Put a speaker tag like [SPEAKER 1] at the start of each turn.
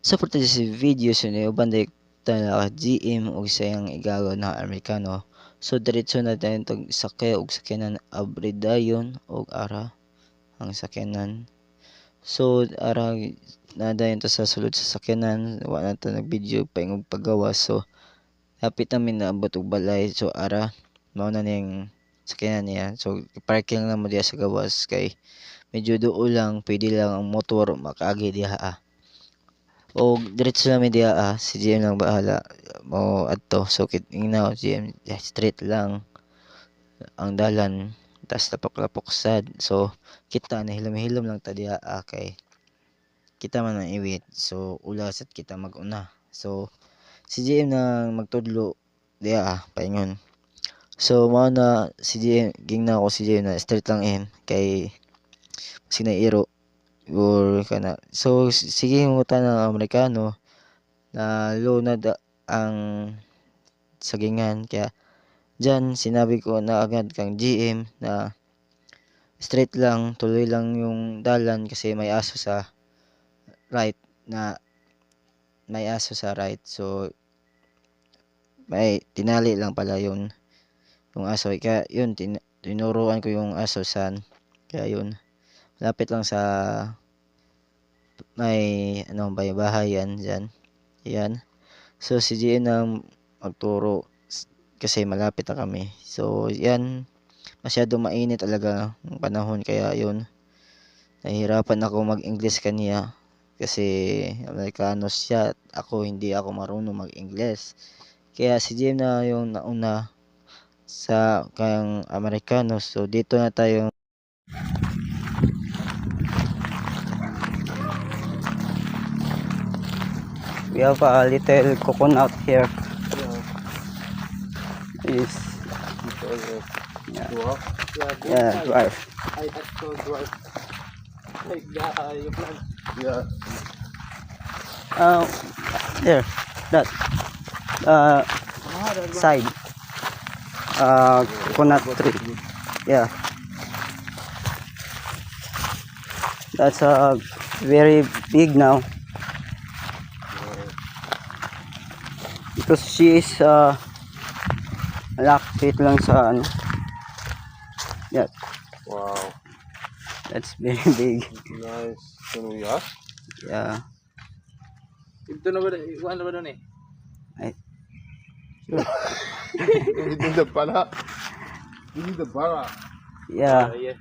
[SPEAKER 1] Sa porta sa video so uban day tala GM og sayang igalo na Amerikano. So diretso na dayon tog sakay og sakyanan abri dayon og ara ang sakyanan. So ara na dayon ta sa sulod sa sakyanan wa na ta nag-video paingog paggawas. So hapit namin naabot og balay. So ara mao na ning sakyanan niya. So parking lang mo diya sa gawas kay medyo duol lang, pwede lang ang motor makaagi diha. O diretso namin diha si GM lang bahala mo adto. So ingnaw GM straight lang ang dalan tas lapok-lapok sad. So kita nahilom-hilom lang ta diha kay kita man ang iwit. So ula sad kita mag-una. So si GM na magtudlo diha paingon. So mao na si GM gingna ko si GM na straight lang in kay sinairo or kana. So sige mangutan ng Amerikano na low na ang sagingan kaya diyan sinabi ko na agad kang GM na straight lang, tuloy lang yung dalan kasi may aso sa right na may aso sa right. So may tinali lang pala yun yung aso kaya yun tinuruan ko yung aso san kaya yun lapit lang sa may ano bahay yan dyan yan. So si GM na magturo kasi malapit na kami. So yan masyado mainit talaga ang panahon kaya yun nahihirapan ako mag-English kaniya kasi Amerikano siya at ako hindi ako marunong mag-English. Kaya si GM na yung nauna sa kayang Amerikano. So dito na tayo. We have a little coconut here. Is
[SPEAKER 2] Dwarf?
[SPEAKER 1] yeah, dwarf.
[SPEAKER 2] I saw dwarf. Like you plant. Yeah.
[SPEAKER 1] There, that side coconut tree. Yeah, that's very big now because she is malapit lang sa ano. Yeah,
[SPEAKER 2] Wow.
[SPEAKER 1] that's very big.
[SPEAKER 2] Nice. Can we ask?
[SPEAKER 1] Yeah.
[SPEAKER 2] Ito na ba? Iwan na ba doon eh?
[SPEAKER 1] Ay.
[SPEAKER 2] Hindi the para. Hindi the para.
[SPEAKER 1] Yeah.
[SPEAKER 2] Yeah.